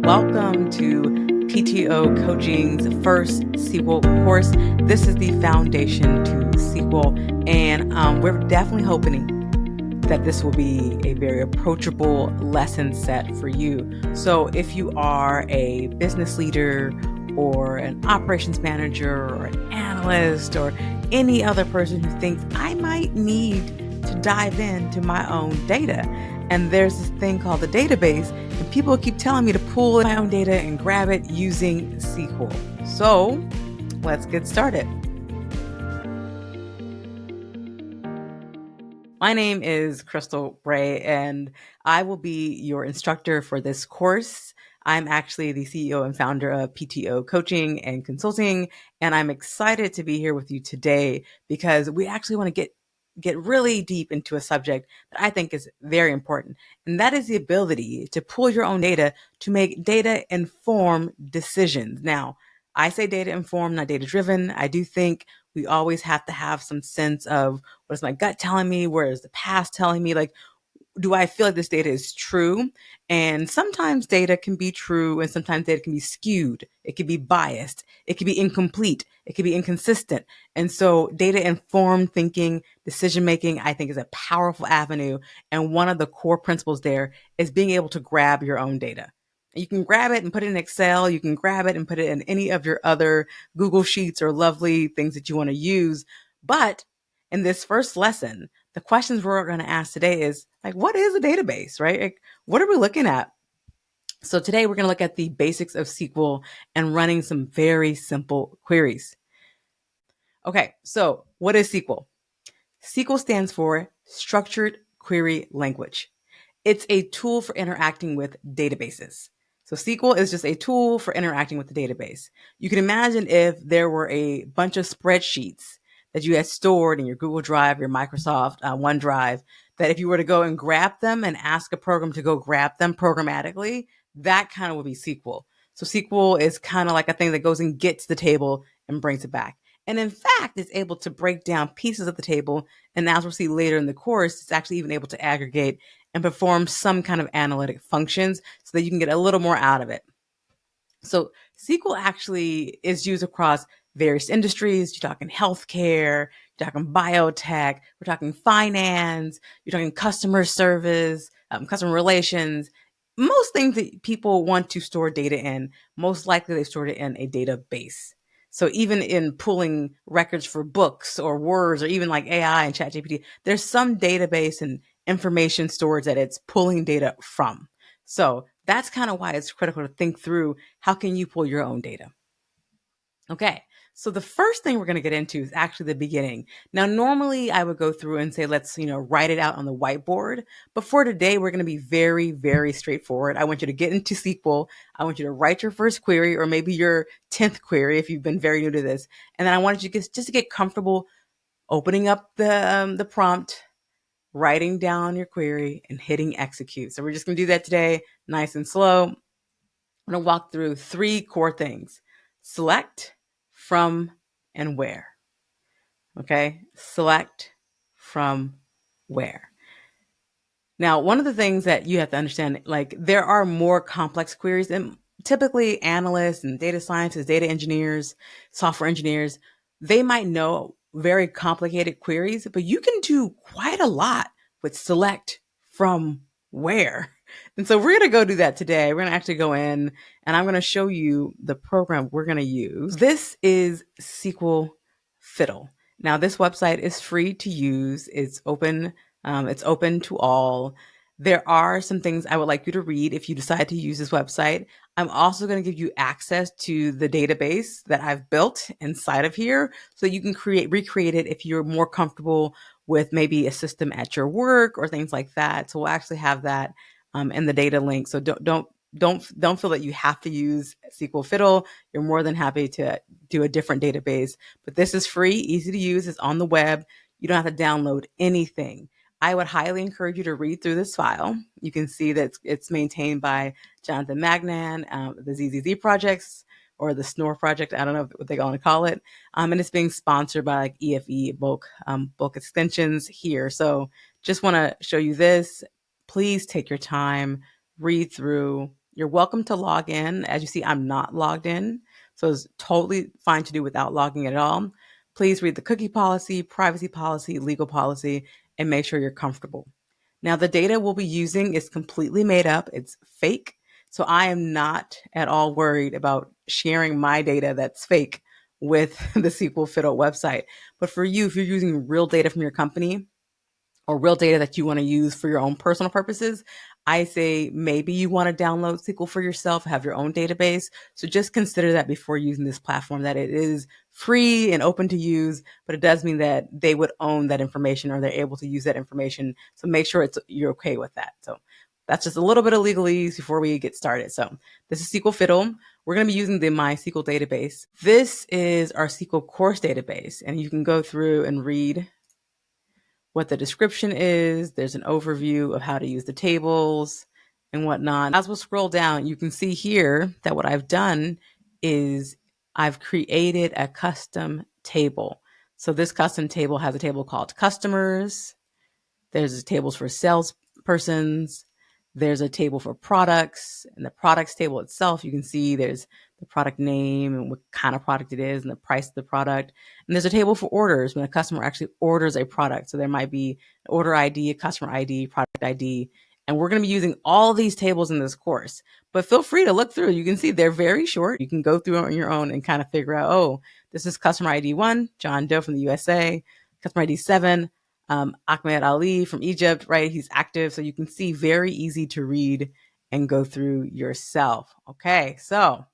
Welcome to PTO Coaching's first SQL course. This is the foundation to SQL, and we're definitely hoping that this will be a very approachable lesson set for you. So if you are a business leader or an operations manager or an analyst or any other person who thinks I might need to dive into my own data, and there's this thing called the database, and people keep telling me to pull my own data and grab it using SQL. So let's get started. My name is Crystal Bray, and I will be your instructor for this course. I'm actually the CEO and founder of PTO Coaching and Consulting, and I'm excited to be here with you today because we actually want to get really deep into a subject that I think is very important, and that is the ability to pull your own data to make data-informed decisions. Now, I say data-informed, not data-driven. I do think we always have to have some sense of what is my gut telling me? Where is the past telling me? Like, do I feel like this data is true? And sometimes data can be true and sometimes data can be skewed. It can be biased. It can be incomplete. It can be inconsistent. And so data informed thinking, decision making, I think is a powerful avenue. And one of the core principles there is being able to grab your own data. You can grab it and put it in Excel. You can grab it and put it in any of your other Google Sheets or lovely things that you want to use. But in this first lesson, the questions we're going to ask today is like, what is a database, right? Like, what are we looking at? So today we're going to look at the basics of SQL and running some very simple queries. Okay, so what is SQL? SQL stands for Structured Query Language. It's a tool for interacting with databases. So SQL is just a tool for interacting with the database. You can imagine if there were a bunch of spreadsheets that you had stored in your Google Drive, your Microsoft OneDrive, that if you were to go and grab them and ask a program to go grab them programmatically, that kind of would be SQL. So SQL is kind of like a thing that goes and gets the table and brings it back. And in fact, it's able to break down pieces of the table. And as we'll see later in the course, it's actually even able to aggregate and perform some kind of analytic functions so that you can get a little more out of it. So SQL actually is used across various industries. You're talking healthcare, you're talking biotech, we're talking finance, you're talking customer service, customer relations. Most things that people want to store data in, most likely they stored it in a database. So even in pulling records for books or words or even like AI and ChatGPT, there's some database and information storage that it's pulling data from. So that's kind of why it's critical to think through how can you pull your own data. Okay, so the first thing we're going to get into is actually the beginning. Now, normally I would go through and say, let's, write it out on the whiteboard. But for today, we're going to be very, very straightforward. I want you to get into SQL. I want you to write your first query or maybe your 10th query if you've been very new to this. And then I want you to just to get comfortable opening up the prompt, writing down your query and hitting execute. So we're just going to do that today, nice and slow. I'm going to walk through 3 core things: select, from, and where. Okay, select, from, where. Now, one of the things that you have to understand, like there are more complex queries, and typically analysts and data scientists, data engineers, software engineers, they might know very complicated queries, but you can do quite a lot with select, from, where. And so we're going to go do that today. We're going to actually go in and I'm going to show you the program we're going to use. This is SQL Fiddle. Now, this website is free to use. It's open to all. There are some things I would like you to read if you decide to use this website. I'm also going to give you access to the database that I've built inside of here so you can recreate it if you're more comfortable with maybe a system at your work or things like that. So we'll actually have that in the data link. So don't feel that you have to use SQL Fiddle. You're more than happy to do a different database, but this is free, easy to use. It's on the web. You don't have to download anything. I would highly encourage you to read through this file. You can see that it's maintained by Jonathan Magnan, the ZZZ projects or the Snore project. I don't know what they're going to call it. And it's being sponsored by like EFE bulk extensions here. So just want to show you this. Please take your time, read through. You're welcome to log in. As you see, I'm not logged in, so it's totally fine to do without logging in at all. Please read the cookie policy, privacy policy, legal policy, and make sure you're comfortable. Now, the data we'll be using is completely made up. It's fake. So I am not at all worried about sharing my data that's fake with the SQL Fiddle website. But for you, if you're using real data from your company, or real data that you want to use for your own personal purposes, I say maybe you want to download SQL for yourself, have your own database. So just consider that before using this platform, that it is free and open to use, but it does mean that they would own that information or they're able to use that information. So make sure you're okay with that. So that's just a little bit of legalese before we get started. So this is SQL Fiddle. We're going to be using the MySQL database. This is our SQL course database, and you can go through and read what the description is. There's an overview of how to use the tables and whatnot. As we'll scroll down, you can see here that what I've done is I've created a custom table. So this custom table has a table called customers. There's tables for salespersons. There's a table for products. And the products table itself, you can see there's the product name and what kind of product it is and the price of the product. And there's a table for orders when a customer actually orders a product. So there might be an order ID, a customer ID, product ID. And we're going to be using all these tables in this course. But feel free to look through. You can see they're very short. You can go through on your own and kind of figure out, oh, this is customer ID 1, John Doe from the USA. Customer ID 7, Ahmed Ali from Egypt, right? He's active. So you can see very easy to read and go through yourself. Okay, so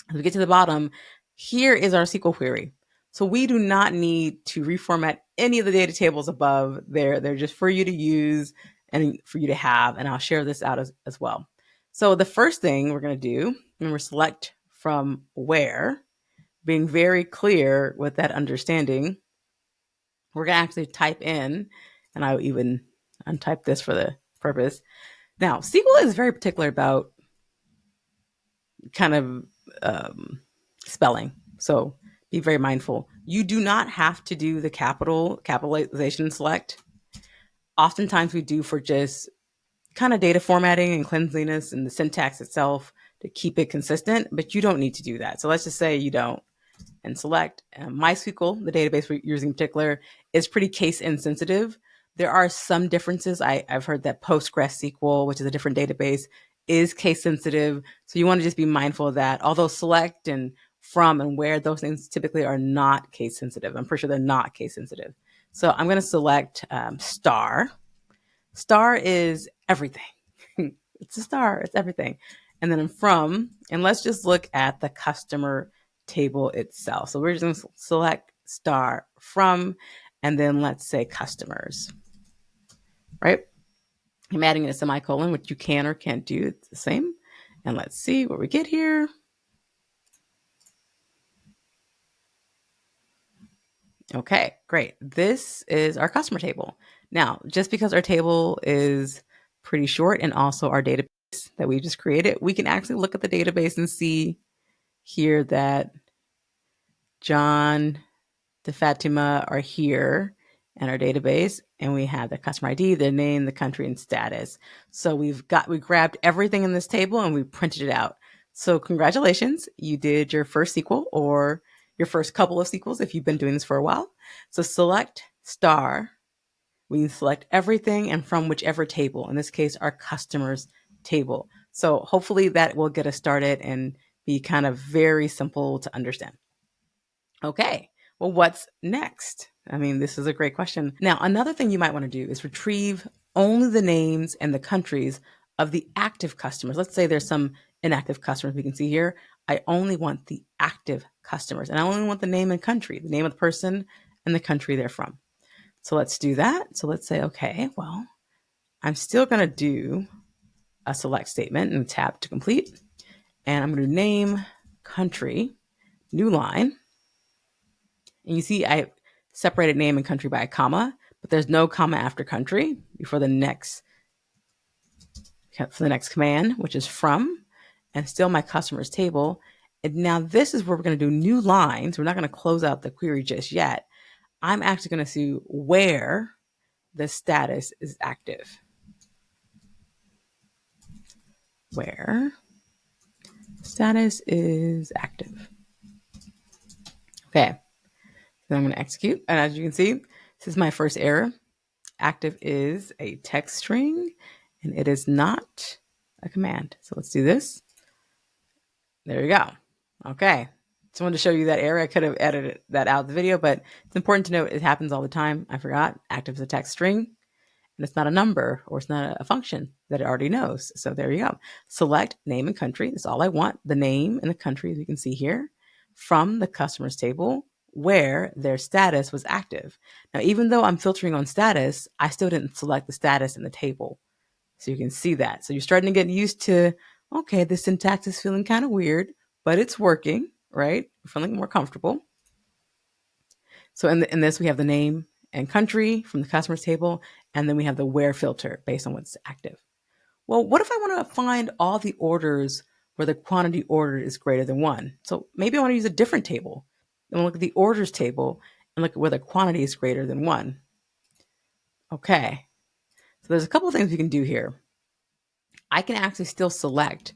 as we get to the bottom, here is our SQL query. So we do not need to reformat any of the data tables above there. They're just for you to use and for you to have. And I'll share this out as well. So the first thing we're going to do, remember, select from where, being very clear with that understanding. We're going to actually type in, and I'll even untype this for the purpose. Now, SQL is very particular about kind of spelling. So be very mindful. You do not have to do the capitalization select. Oftentimes we do for just kind of data formatting and cleanliness and the syntax itself to keep it consistent, but you don't need to do that. So let's just say you don't, and select. MySQL, the database we're using in particular, is pretty case insensitive. There are some differences. I've heard that PostgreSQL, which is a different database, is case sensitive. So you want to just be mindful of that. Although select and from and where, those things typically are not case sensitive. I'm pretty sure they're not case sensitive. So I'm going to select star. Star is everything. It's a star. It's everything. And then from, and let's just look at the customer table itself. So we're just going to select star from, and then let's say customers, right? I'm adding in a semicolon, which you can or can't do. It's the same. And let's see what we get here. Okay, great. This is our customer table. Now, just because our table is pretty short and also our database that we just created, we can actually look at the database and see here that John to Fatima are here in our database, and we have the customer ID, their name, the country, and status. So we grabbed everything in this table and we printed it out. So congratulations, you did your first SQL or your first couple of SQLs if you've been doing this for a while. So select star. We can select everything and from whichever table, in this case, our customers table. So hopefully that will get us started and be kind of very simple to understand. Okay, well, what's next? I mean, this is a great question. Now, another thing you might want to do is retrieve only the names and the countries of the active customers. Let's say there's some inactive customers we can see here. I only want the active customers, and I only want the name and country, the name of the person and the country they're from. So let's do that. So let's say, okay, well, I'm still going to do a select statement and tap to complete. And I'm going to name country, new line. And you see I separated name and country by a comma, but there's no comma after country for the next command, which is from, and still my customers table. And now this is where we're going to do new lines. We're not going to close out the query just yet. I'm actually going to see where the status is active. where status is active. Okay, then I'm going to execute. And as you can see, this is my first error. Active is a text string, and it is not a command. So let's do this. There you go. Okay. Just wanted to show you that error. I could have edited that out of the video, but it's important to note it happens all the time. I forgot. Active is a text string, and it's not a number or it's not a function that it already knows. So there you go. Select name and country. That's all I want. The name and the country, as you can see here, from the customers table where their status was active. Now, even though I'm filtering on status, I still didn't select the status in the table. So you can see that. So you're starting to get used to, okay, the syntax is feeling kind of weird, but it's working, right? We're feeling more comfortable. So in this, we have the name and country from the customers table, and then we have the where filter based on what's active. Well, what if I want to find all the orders where the quantity ordered is greater than 1? So maybe I want to use a different table. And look at the orders table and look at where the quantity is greater than 1. Okay. So there's a couple of things we can do here. I can actually still select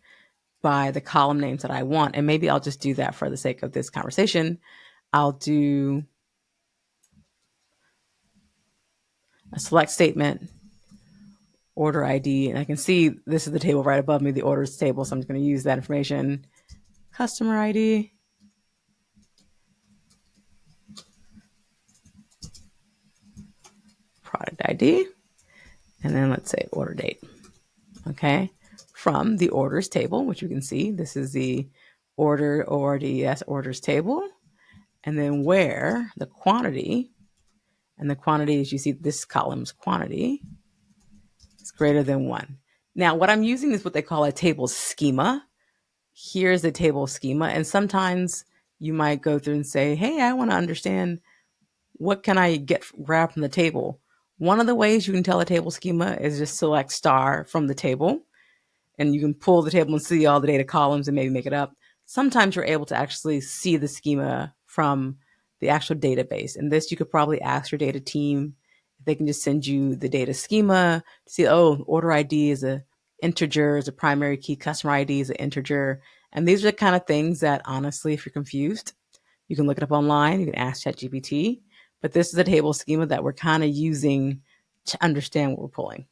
by the column names that I want, and maybe I'll just do that for the sake of this conversation. I'll do a select statement, order ID, and I can see this is the table right above me, the orders table, so I'm just going to use that information. Customer ID, product ID, and then let's say order date. Okay, from the orders table, which you can see, this is the order ORDES orders table, and then where the quantity, and the quantity, as you see, this column's quantity is greater than 1. Now, what I'm using is what they call a table schema. Here's the table schema, and sometimes you might go through and say, hey, I want to understand what can I grab from the table. One of the ways you can tell a table schema is just select star from the table, and you can pull the table and see all the data columns and maybe make it up. Sometimes you're able to actually see the schema from the actual database. And this, you could probably ask your data team if they can just send you the data schema to see, oh, order ID is a integer, is a primary key, customer ID is an integer. And these are the kind of things that, honestly, if you're confused, you can look it up online, you can ask ChatGPT. But this is a table schema that we're kind of using to understand what we're pulling.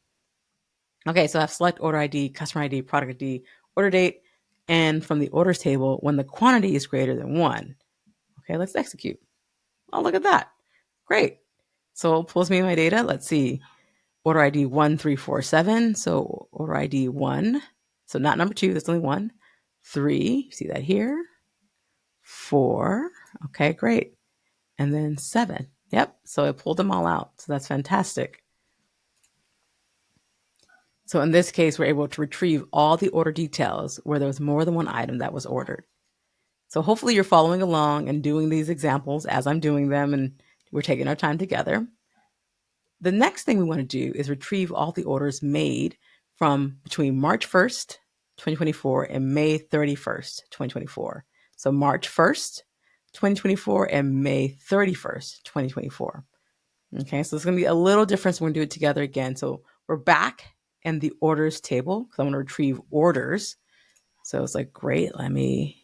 Okay, so I have select order ID, customer ID, product ID, order date, and from the orders table, when the quantity is greater than 1. Okay, let's execute. Oh, look at that. Great. So it pulls me my data. Let's see. Order ID 1347. So order ID 1. So not number 2, that's only 1. 3, you see that here. 4. Okay, great. And then 7. Yep, so it pulled them all out. So that's fantastic. So in this case, we're able to retrieve all the order details where there was more than one item that was ordered. So hopefully you're following along and doing these examples as I'm doing them, and we're taking our time together. The next thing we want to do is retrieve all the orders made from between March 1st, 2024 and May 31st, 2024. So March 1st, 2024 and May 31st, 2024. Okay, so it's going to be a little different. So we're going to do it together again. So we're back in the orders table because I want to retrieve orders. So it's like, great, let me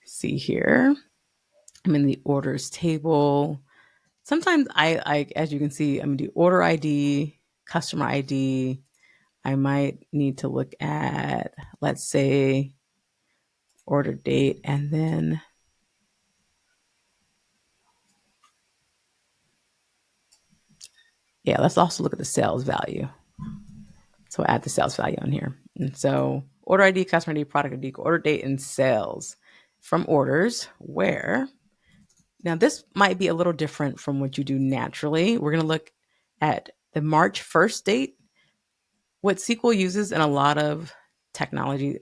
see here. I'm in the orders table. Sometimes I as you can see, I'm going to do order ID, customer ID. I might need to look at, let's say, order date, and then yeah, let's also look at the sales value. So add the sales value on here. And so order ID, customer ID, product ID, order date, and sales from orders where, now this might be a little different from what you do naturally. We're going to look at the March 1st date. What SQL uses and a lot of technology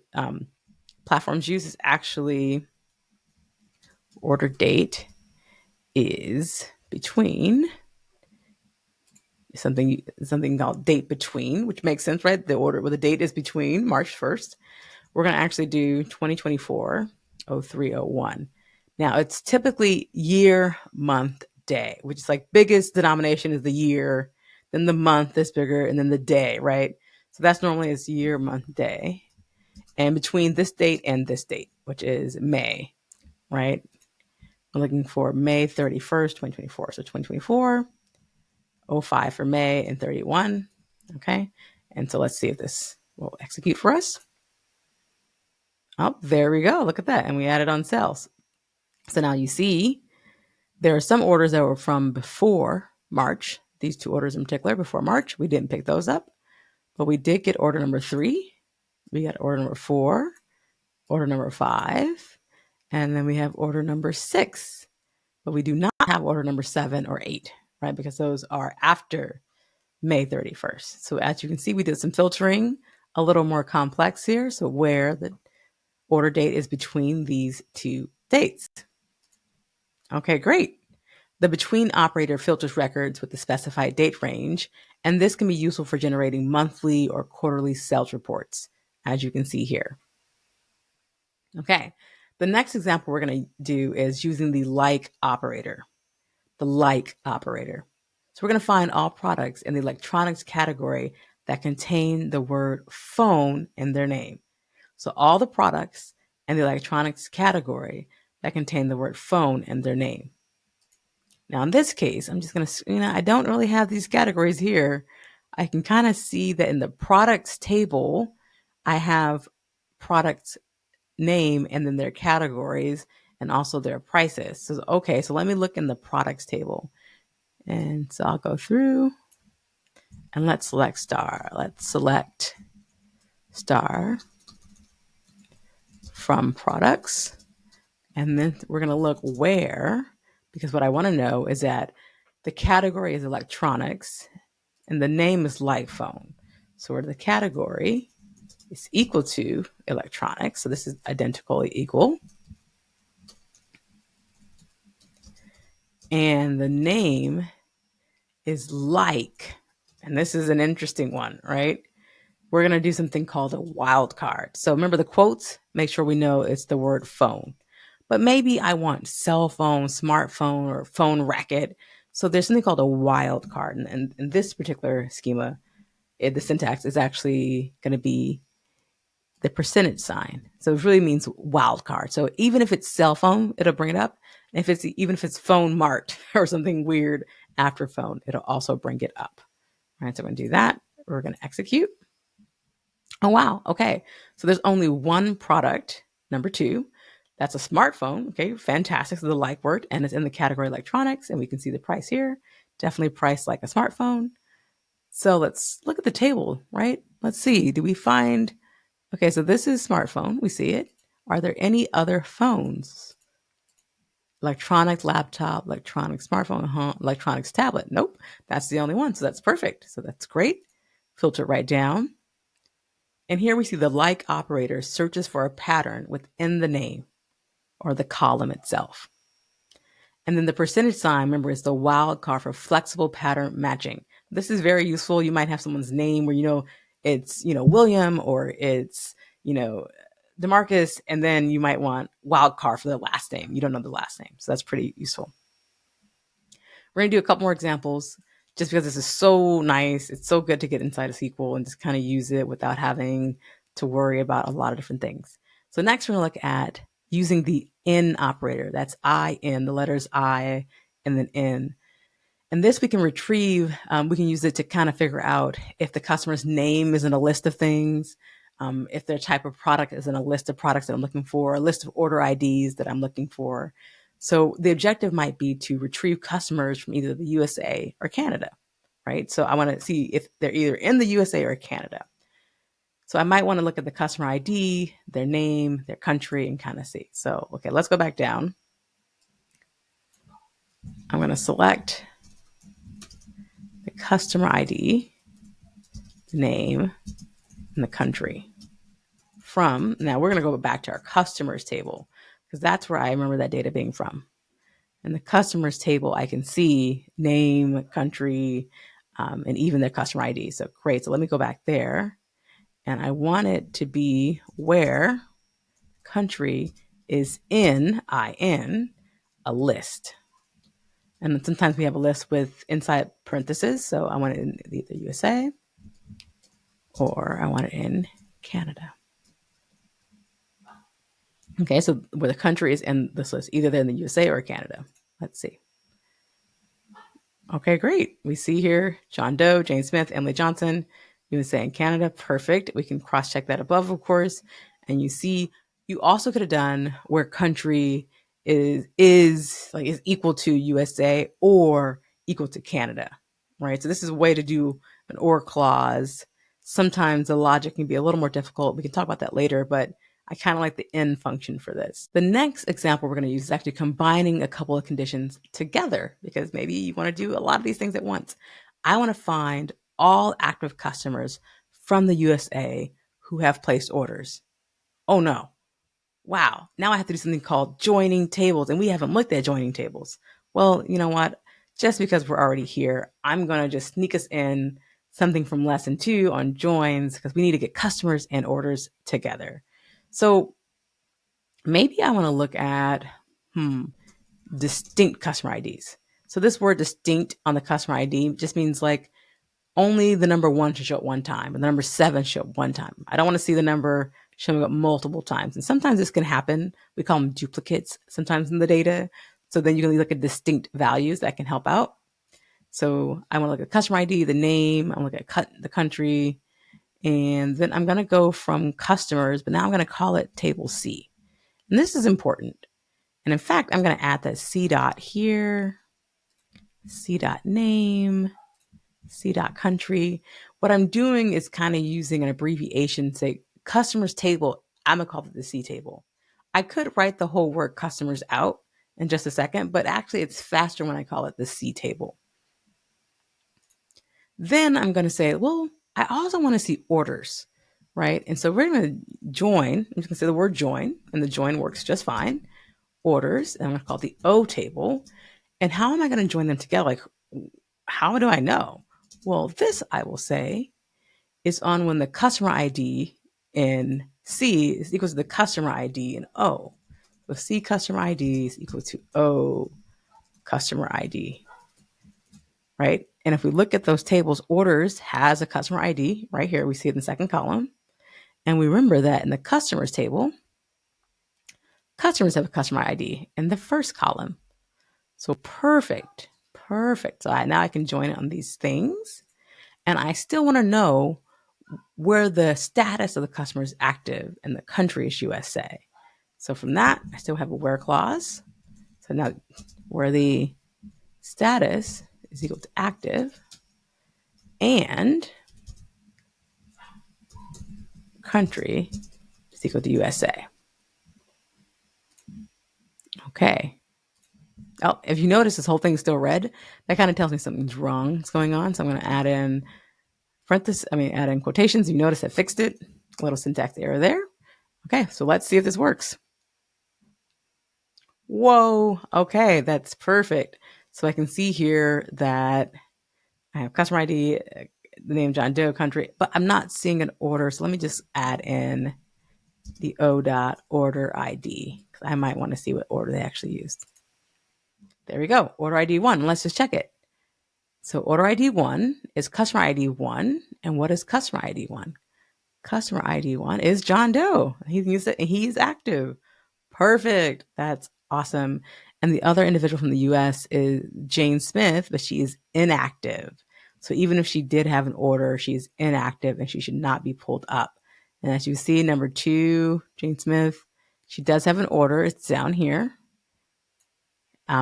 platforms use is actually order date is between something called date between, which makes sense, right? The order where the date is between March 1st. We're going to actually do 2024 0301. Now it's typically year, month, day, which is like biggest denomination is the year, then the month is bigger, and then the day, right? So that's normally its year, month, day. And between this date and this date, which is May, right? We're looking for May 31st, 2024. So 2024, 05 for May, and 31. Okay. And so let's see if this will execute for us. Oh, there we go. Look at that. And we added on sales. So now you see there are some orders that were from before March. These two orders in particular before March. We didn't pick those up, but we did get order number 3. We got order number 4, order number 5, and then we have order number 6. But we do not have order number 7 or 8, right? Because those are after May 31st. So as you can see, we did some filtering, a little more complex here. So where the order date is between these two dates. Okay, great. The between operator filters records with the specified date range, and this can be useful for generating monthly or quarterly sales reports, as you can see here. Okay, the next example we're going to do is using the like operator. The like operator. So we're going to find all products in the electronics category that contain the word phone in their name. So all the products in the electronics category that contain the word phone in their name. Now in this case, I'm just going to, I don't really have these categories here. I can kind of see that in the products table, I have products name and then their categories and also their prices. So, okay, so let me look in the products table. And so I'll go through and let's select star. Let's select star from products. And then we're going to look where, because what I want to know is that the category is electronics and the name is like phone. So where the category is equal to electronics. So this is identically equal. And the name is like, and this is an interesting one, right? We're going to do something called a wildcard. So remember the quotes, make sure we know it's the word phone. But maybe I want cell phone, smartphone, or phone racket. So there's something called a wildcard. And in this particular schema, the syntax is actually going to be the percentage sign. So it really means wildcard. So even if it's cell phone, it'll bring it up. And even if it's phone mart or something weird after phone, it'll also bring it up. All right, so I'm going to do that. We're going to execute. Oh, wow. Okay. So there's only one product, number 2. That's a smartphone. Okay. Fantastic. So the like word, and it's in the category electronics, and we can see the price here. Definitely priced like a smartphone. So let's look at the table, right? Let's see. Do we find, okay, so this is smartphone. We see it. Are there any other phones? Electronic laptop, electronic smartphone, electronics tablet. Nope. That's the only one. So that's perfect. So that's great. Filter right down. And here we see the like operator searches for a pattern within the name or the column itself. And then the percentage sign, remember, is the wildcard for flexible pattern matching. This is very useful. You might have someone's name where it's William or it's DeMarcus, and then you might want wildcard for the last name. You don't know the last name, so that's pretty useful. We're gonna do a couple more examples just because this is so nice. It's so good to get inside a SQL and just kind of use it without having to worry about a lot of different things. So next we're gonna look at using the in operator. That's in, the letters I and then in. And this we can retrieve, we can use it to kind of figure out if the customer's name is in a list of things, if their type of product is in a list of products that I'm looking for, a list of order IDs that I'm looking for. So the objective might be to retrieve customers from either the USA or Canada, right? So I want to see if they're either in the USA or Canada. So I might want to look at the customer ID, their name, their country, and kind of see. So, okay, let's go back down. I'm going to select the customer ID, the name, and the country. Now we're going to go back to our customers table because that's where I remember that data being from. In the customers table, I can see name, country, and even their customer ID. So great. So let me go back there. And I want it to be where country is in a list. And sometimes we have a list with inside parentheses. So I want it in either USA or I want it in Canada. Okay, so where the country is in this list, either they're in the USA or Canada. Let's see. Okay, great. We see here John Doe, Jane Smith, Emily Johnson, USA and Canada. Perfect. We can cross check that above, of course. And you see, you also could have done where country is equal to USA or equal to Canada, right? So this is a way to do an or clause. Sometimes the logic can be a little more difficult. We can talk about that later, but I kind of like the in function for this. The next example we're going to use is actually combining a couple of conditions together because maybe you want to do a lot of these things at once. I want to find all active customers from the USA who have placed orders. Oh no. Wow. Now I have to do something called joining tables, and we haven't looked at joining tables. Well, you know what? Just because we're already here, I'm going to just sneak us in something from lesson 2 on joins because we need to get customers and orders together. So maybe I want to look at distinct customer IDs. So this word distinct on the customer ID just means like only the number 1 should show up one time and the number 7 show up one time. I don't want to see the number showing up multiple times. And sometimes this can happen. We call them duplicates sometimes in the data. So then you can look at distinct values that can help out. So I want to look at customer ID, the name, I'm looking at the country, and then I'm going to go from customers, but now I'm going to call it table C. And this is important. And in fact, I'm going to add that C dot here, C dot name, C dot country. What I'm doing is kind of using an abbreviation, say customers table. I'm going to call it the C table. I could write the whole word customers out in just a second, but actually it's faster when I call it the C table. Then I'm going to say, well, I also want to see orders, right? And so we're going to join. I'm just going to say the word join, and the join works just fine. Orders, and I'm going to call it the O table. And how am I going to join them together? Like, how do I know? Well, this I will say is on when the customer ID in C is equal to the customer ID in O. So C customer ID is equal to O customer ID, right? And if we look at those tables, orders has a customer ID right here. We see it in the second column. And we remember that in the customers table, customers have a customer ID in the first column. So perfect. So now I can join it on these things. And I still want to know where the status of the customer is active and the country is USA. So from that, I still have a where clause. So now where the status is equal to active and country is equal to USA. Okay. Oh, if you notice this whole thing is still red, that kind of tells me something's wrong is going on. So I'm going to add in add in quotations. You notice I fixed it. A little syntax error there. Okay, so let's see if this works. Whoa. Okay, that's perfect. So I can see here that I have customer ID, the name John Doe, country, but I'm not seeing an order. So let me just add in the O dot order ID because I might want to see what order they actually used. There we go. Order ID 1. Let's just check it. So order ID 1 is customer ID 1. And what is customer ID 1? Customer ID 1 is John Doe. He's active. Perfect. That's awesome. And the other individual from the US is Jane Smith, but she is inactive. So even if she did have an order, she's inactive and she should not be pulled up. And as you see, number 2, Jane Smith, she does have an order. It's down here.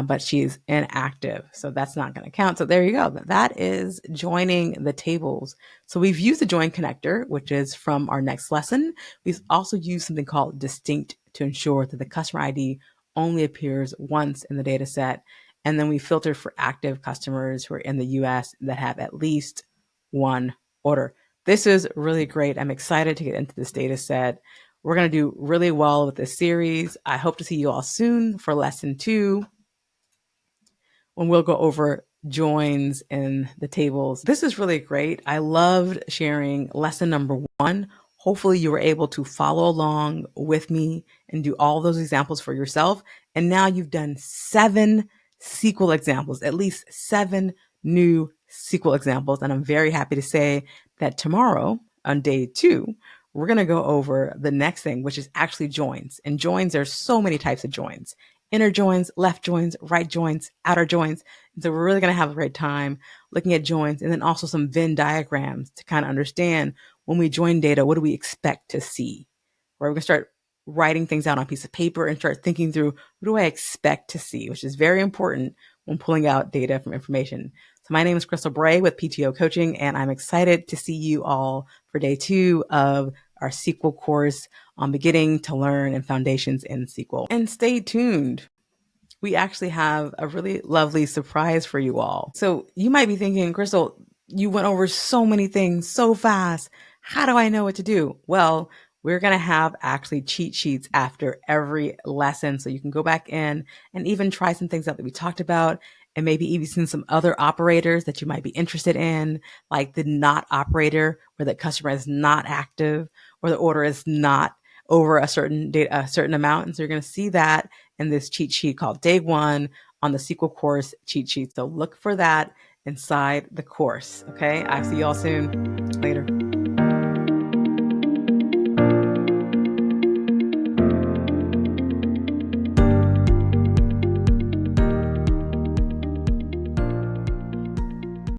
But she's inactive. So that's not going to count. So there you go. That is joining the tables. So we've used the join connector, which is from our next lesson. We've also used something called distinct to ensure that the customer ID only appears once in the data set. And then we filter for active customers who are in the US that have at least one order. This is really great. I'm excited to get into this data set. We're going to do really well with this series. I hope to see you all soon for lesson 2. When we'll go over joins in the tables. This is really great. I loved sharing lesson number 1. Hopefully you were able to follow along with me and do all those examples for yourself. And now you've done 7 SQL examples, at least 7 new SQL examples. And I'm very happy to say that tomorrow On day 2, we're going to go over the next thing, which is actually joins. And joins, there's so many types of joins: inner joins, left joins, right joins, outer joins. And so we're really going to have a great time looking at joins, and then also some Venn diagrams to kind of understand when we join data, what do we expect to see? Right? We're going to start writing things out on a piece of paper and start thinking through, what do I expect to see, which is very important when pulling out data from information. So my name is Crystal Bray with PTO Coaching, and I'm excited to see you all for day 2 of our SQL course on beginning to learn and foundations in SQL. And stay tuned. We actually have a really lovely surprise for you all. So you might be thinking, Crystal, you went over so many things so fast. How do I know what to do? Well, we're going to have actually cheat sheets after every lesson. So you can go back in and even try some things out that we talked about, and maybe even some other operators that you might be interested in, like the not operator, where the customer is not active or the order is not over a certain data, a certain amount. And so you're going to see that in this cheat sheet called Day 1 on the SQL course cheat sheet. So look for that inside the course. Okay. I'll see you all soon. Later.